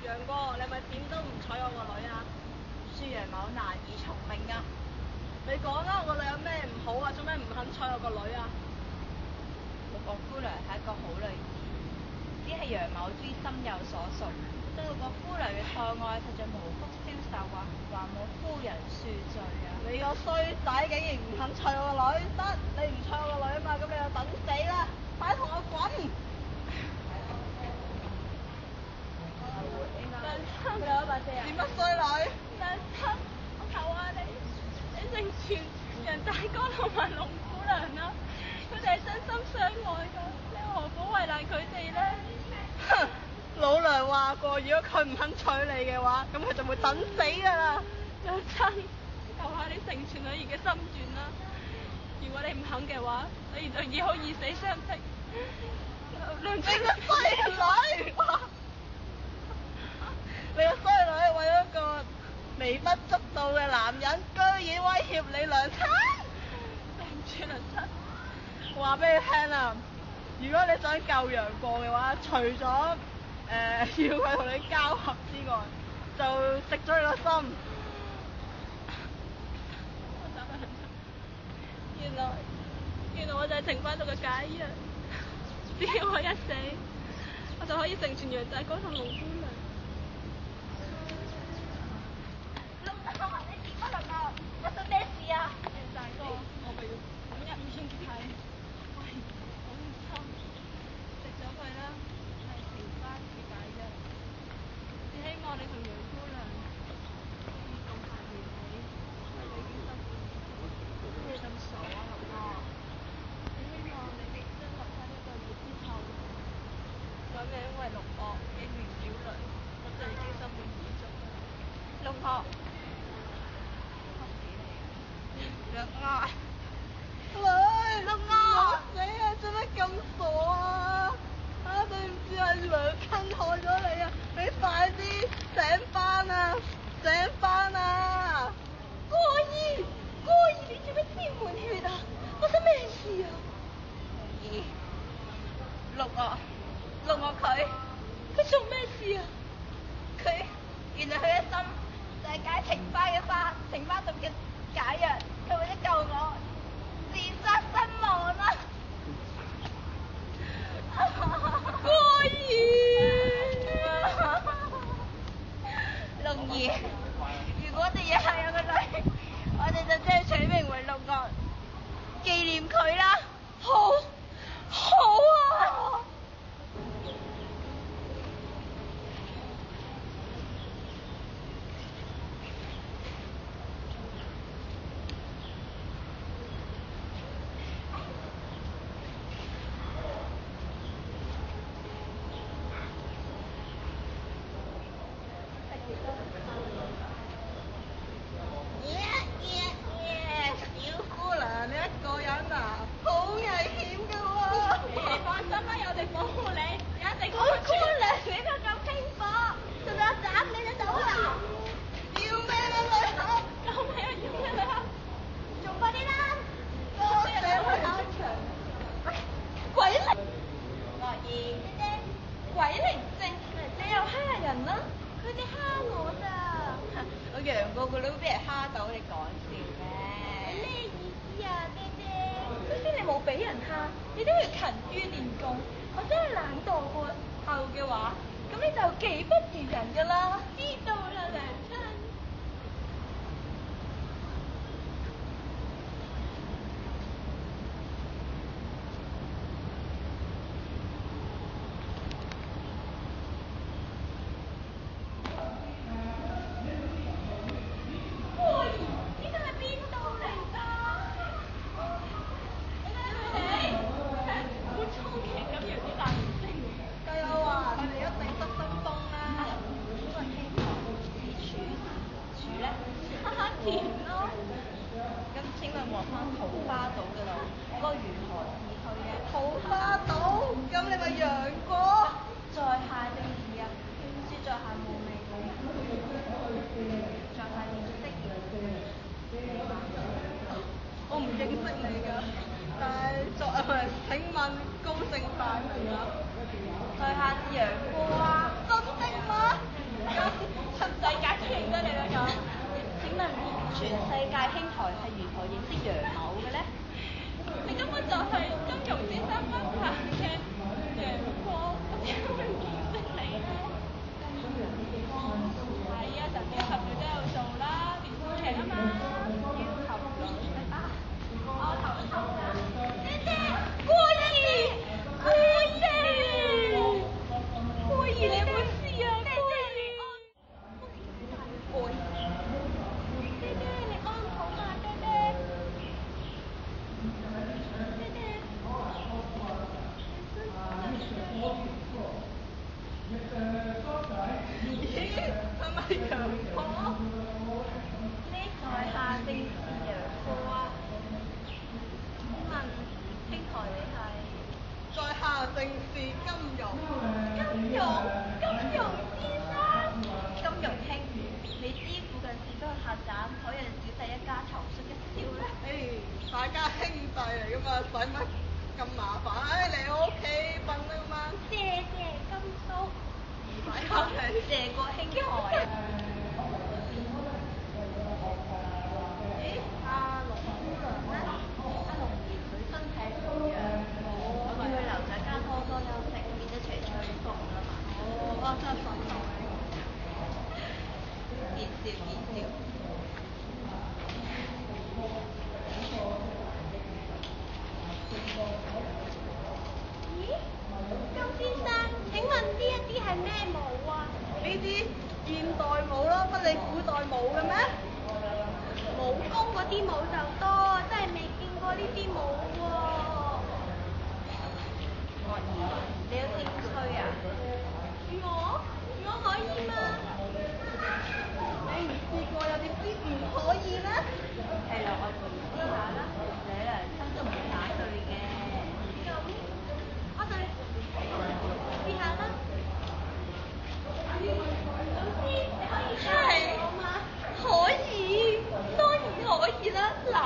楊哥，你咪點都唔娶我個女啊？恕楊某難以從命啊！你講啦，我個女有咩唔好啊？做咩唔肯娶我個女啊？六國姑娘係一個好女子，只係楊某之心有所屬，對六國姑娘嘅錯愛實在無福消受啊！還望夫人恕罪啊！你個衰仔竟然唔肯娶我個女，得你唔娶我個女啊嘛，咁你就等死啦！快同我滾！娘親，有一把遮啊！點乜衰女？娘親，我求下你成全楊大哥同埋龍姑娘啦，佢哋係真心相愛噶，你何苦為難佢哋呢？哼！老娘話過，如果佢唔肯娶你嘅話，咁佢就會等死噶啦！娘親，求下你成全女兒嘅心願啦！如果你唔肯嘅話，女兒就以後以死相逼。娘親，你個衰女！你個衰女為咗個微不足道嘅男人，居然威脅你娘親！對唔住娘親。話俾你聽啊，如果你想救楊過嘅話，除咗要佢同你交合之外，就食咗你個心。我答娘親，原來我就係情翻到嘅解藥，只要我一死，我就可以成全楊大哥同龍姑娘。龍大哥，你點啊龍啊？發生咩事啊？楊大哥，我咪要5日5星期睇。喂，好唔心，食咗佢啦，係情翻嘅解藥。只希望你同楊姑娘可以咁快完美，我哋已經辛苦你咁傻啊龍哥！只希望你哋將落翻1個月之後，改名為龍岳，紀念小女，我就已經心滿意足啦。龍岳，楊愛，女，龍岳，死啊！做乜咁傻啊？對唔住啊，娘親害咗你啊！你快啲醒返啊！醒返啊！過兒，你做咩沾滿血啊？發生咩事啊？龍岳佢做咩事啊？原來佢嘅心就係解情花嘅花，情花毒嘅解藥，佢為咗救我，自殺身亡啦！過兒，龍兒，如果我哋以後有個女，我哋就將佢取名為龍岳，紀念佢啦。好啊！小姑娘，你一個人啊，好危險㗎喎！你放心啦，有我哋保護你，一定好姑娘，你都咁輕火，仲有斬你隻手啊！要命啊女俠！救命啊！要咩啊？仲快啲啦！多謝你考場。鬼靈，樂兒，姐姐，鬼靈精，你又蝦人啦？佢哋蝦我咋？我楊過個女俾人蝦到，你講笑咩？咩意思啊，爹爹？首先你冇俾人蝦，你都要勤於練功，或者係懶惰過後嘅話，咁你就技不如人噶啦。知道啦，娘親。呢度係邊度嚟㗎？好粗奇咁樣啲大明星。計我話佢哋一定失心瘋啦！呢個希望處咧，甜咯。咁請問獲翻桃花島嘅路，該如何而去嘅？桃花島，咁你咪楊過？在下正義啊，書在下無名，在下認識我唔認識你㗎，但係請問高姓大名啊？在下是楊過啊。真的嗎？世界出現咗你兩個。請問全世界兄台係如何認識楊某嘅咧？你根本就係金庸先生筆下嘅楊過，咁點會認識你咧？係啊，神雕俠侶都有做啦，電視劇啊嘛。雕俠侶啊，我頭痛啦。姐姐，過兒，過兒，過兒你有冇事啊？過兒，過兒，爹爹你安好嘛？爹爹，爹爹，咦，係咪楊過？呢在下正是楊過啊！請問兄台你係？在下正是金庸。金庸，金庸先生，金庸兄，你知附近士多客棧，可讓小弟一家投宿一宵咧？大家兄弟嚟噶嘛，使乜咁麻煩？嚟我屋企瞓啦嘛。謝謝金叔，唔使客氣。謝過兄台啊！咦，阿龍姑娘咧？阿龍兒佢身體抱恙，我咪去樓上間多多休息，免得斜出去風啦嘛。哦，真係憤怒見笑見笑。咦，金先生，請問呢一啲係咩帽啊？呢啲現代舞咯，乜你古代舞嘅咩？武功嗰啲帽就多，真係未見過呢啲帽喎。你有興趣啊？我可以嗎？你唔試過又點知唔可以咧？係咯，我試下啦。你良心都唔會打對嘅。咁，我哋試下啦。總之，你可以教我嗎？可以，當然可以啦。嗱。